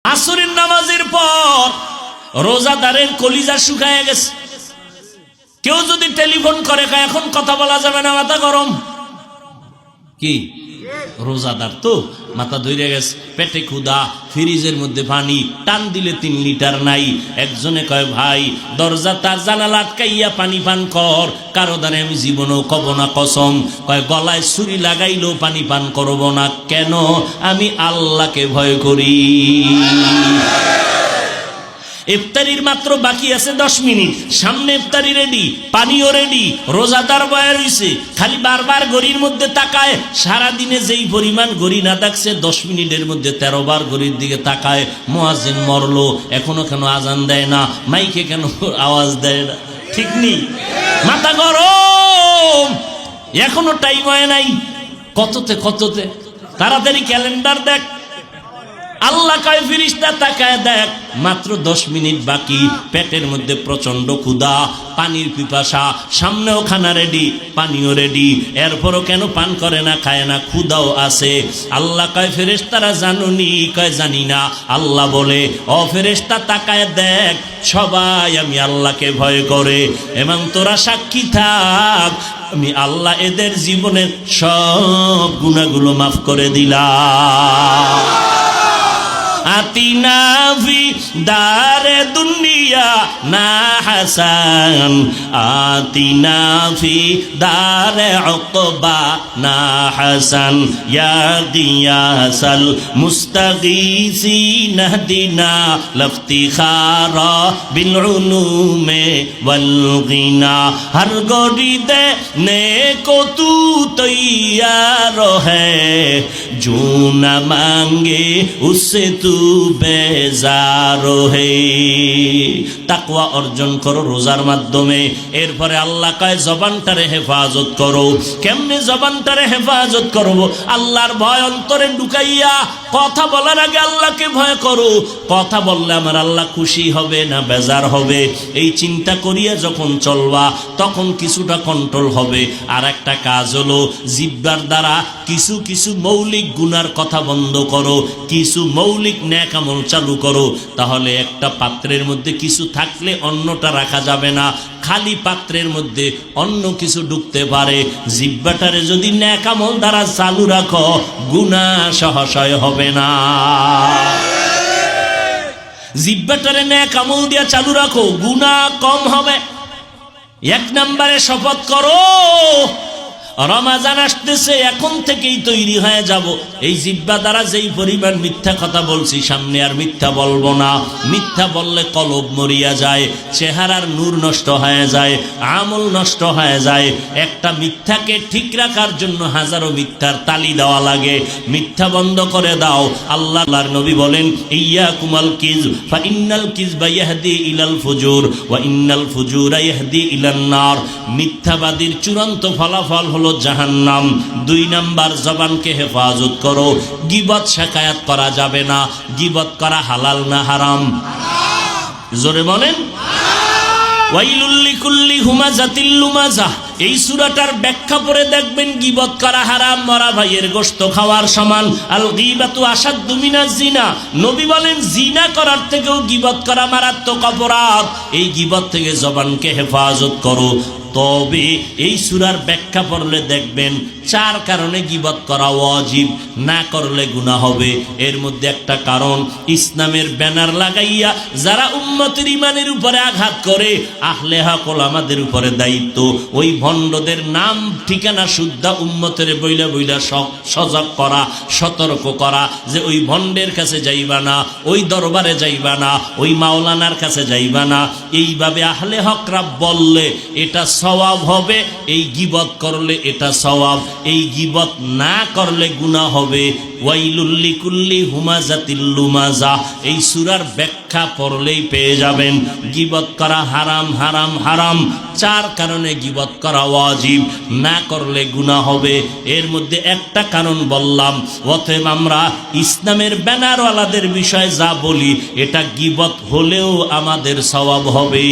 আসরের নামাজের পর রোজাদারের কলিজা শুকায় গেছে। কেউ যদি টেলিফোন করে এখন কথা বলা যাবে না, মাথা গরম। কি রোজাদার তো মাথা ধরে গেছে, পেটে ক্ষুধা, ফ্রিজের মধ্যে পানি, টান দিলে 3 লিটার নাই। একজনে কয় ভাই দরজা তার জানালা আটকাইয়া পানি পান কর। কারো দ্বারা আমি জীবনেও কব না কসম। কয় গলায় ছুরি লাগাইলেও পানি পান করব না। কেন? আমি আল্লাহকে ভয় করি। ইফতারির মাত্র বাকি আছে 10 মিনিট, সামনে ইফতারি রেডি, পানিও রেডি, রোজাদার বয়া রইছে, খালি বারবার ঘড়ির মধ্যে তাকায়। সারাদিনে যেই পরিমাণ ঘড়ি না দেখছে 10 মিনিটের মধ্যে 13 বার ঘড়ির দিকে তাকায়। মুয়াজ্জিন মরলো, এখনো কেন আজান দেয় না, মাইকে কেন আওয়াজ দেয় না? ঠিক নেই, মাথা গরম, এখনো টাইম হয় নাই। কততে তাড়াতাড়ি ক্যালেন্ডার দেখ। আল্লাহ কয় ফেরেশতা তাকায় দেখ, মাত্র 10 মিনিট বাকি। পেটের মধ্যে প্রচন্ড ক্ষুধা, পানির পিপাসা, সামনেও খানা রেডি, পানিও রেডি, এরপরও কেন পান করে না, খায় না, ক্ষুধাও আছে। আল্লাহ কয় ফেরেশতারা জানুনি? কয় জানি না। আল্লাহ বলে ও ফেরেশতা তাকায় দেখ, সবাই আমি আল্লাহকে ভয় করে, এবং তোরা সাক্ষী থাক আমি আল্লাহ এদের জীবনের সব গুনাহগুলো মাফ করে দিলাম। আতিনা ফি দারে দুনিয়া না হাসান, আতিনা ফি দারে উকবা না হাসান, ইয়া গিয়াসাল মুস্তাগীসিন হদিনা লফতিখারা বিল উলুমে ওয়াল গিনা। হর গড়ি দে নেকো তু তৈয়ার হ্যায়, जो न मांगे उससे तू बेजार है। তাকওয়া অর্জন করো রোজার মাধ্যমে। এরপরে আল্লাহ কয় জবানটারে হেফাজত করো। কেমনে জবানটারে হেফাজত করব? আল্লাহর ভয় অন্তরে ঢুকাইয়া কথা বলার আগে আল্লাহকে ভয় করো। কথা বললে আমার আল্লাহ খুশি হবে না বেজার হবে, এই চিন্তা করিয়া যখন চলবা তখন কিছুটা কন্ট্রোল হবে। আর একটা কাজ হলো জিহ্বার দ্বারা কিছু কিছু মৌলিক গুনার কথা বন্ধ করো, কিছু মৌলিক নেক আমল চালু করো। তাহলে একটা পাত্রের মধ্যে কিছু থাকলে অন্যটা রাখা যাবে না, খালি পাত্রের মধ্যে অন্য কিছু ঢুকতে পারে। জিহ্বাটারে যদি নেক আমল দ্বারা চালু রাখো, গুনাহ সহসয় হবে না। জিহ্বাটারে নেক আমল দিয়া চালু রাখো, গুনাহ কম হবে। 1 নম্বরে শপথ করো রমাজান আসতেছে, এখন থেকেই তৈরি হয়ে যাব। এই জিহ্বা দ্বারা যেই পরিমাণ মিথ্যা কথা বলছি, সামনে আর মিথ্যা বলবো না। মিথ্যা বললে কলব মরিয়া যায়, চেহারার নূর নষ্ট হয়ে যায়, আমল নষ্ট হয়ে যায়। একটা মিথ্যাকে ঠিক রাখার জন্য হাজারো মিথ্যার তালি দেওয়া লাগে। মিথ্যা বন্ধ করে দাও। আল্লাহর নবী বলেন ইয়াকুমাল কিযব ফা ইন্নাল কিযবা ইয়াহদি ইলাল ফুজুর ওয়া ইন্নাল ফুজুরা ইয়াহদি ইলান নার। মিথ্যাবাদীর চূড়ান্ত ফলাফল হলো জাহান্নাম। 2 নাম্বার, জবানকে হেফাজত করো। গীবত শিকায়াত করা যাবে না। গীবত করা হালাল না হারাম? জোরে বলেন। ওয়াইলুল লিকুল্লি হুমাজাতিল লুমাজা, এই সূরাটার ব্যাখ্যা পড়ে দেখবেন গীবত করা হারাম, মরা ভাইয়ের গোশত খাওয়ার সমান। আল গীবাতু আশাদ্দু মিনাজ জিনা, নবী বলেন জিনা করার থেকেও গীবত করা মারাত্মক অপরাধ। এই গীবত থেকে জবানকে হেফাজত করো। তবে এই সূরার ব্যাখ্যা পড়লে দেখবেন 4 কারণে গীবত করা ওয়াজিব, না করলে গুনাহ হবে। এর মধ্যে একটা কারণ, ইসলামের ব্যানার লাগাইয়া যারা উম্মতের ইমানের উপরে আঘাত করে, আহলে হক ওলামাদের উপরে দায়িত্ব ওই ভণ্ডদের নাম ঠিকানা শুদ্ধা উম্মতের বইলা বইলা সজাগ করা, সতর্ক করা যে ওই ভণ্ডের কাছে যাইবা না, ওই দরবারে যাইবা না, ওই মাওলানার কাছে যাইবা না। এইভাবে আহলে হকরা বললে এটা সওয়াব হবে, এই গীবত করলে এটা সওয়াব, এই গীবত না করলে গুনাহ হবে। ওয়াইলুল লিকুল্লি হুমাজাতিল লুমাজা, এই সূরার ব্যাখ্যা পড়লেই পেয়ে যাবেন গীবত করা হারাম হারাম হারাম। 4 কারণে গীবত করা ওয়াজিব, না করলে গুনাহ হবে। এর মধ্যে একটা কারণ বললাম। অতএব আমরা ইসলামের ব্যানারওয়ালাদের বিষয়ে যা বলি, এটা গীবত হলেও আমাদের সওয়াব হবে।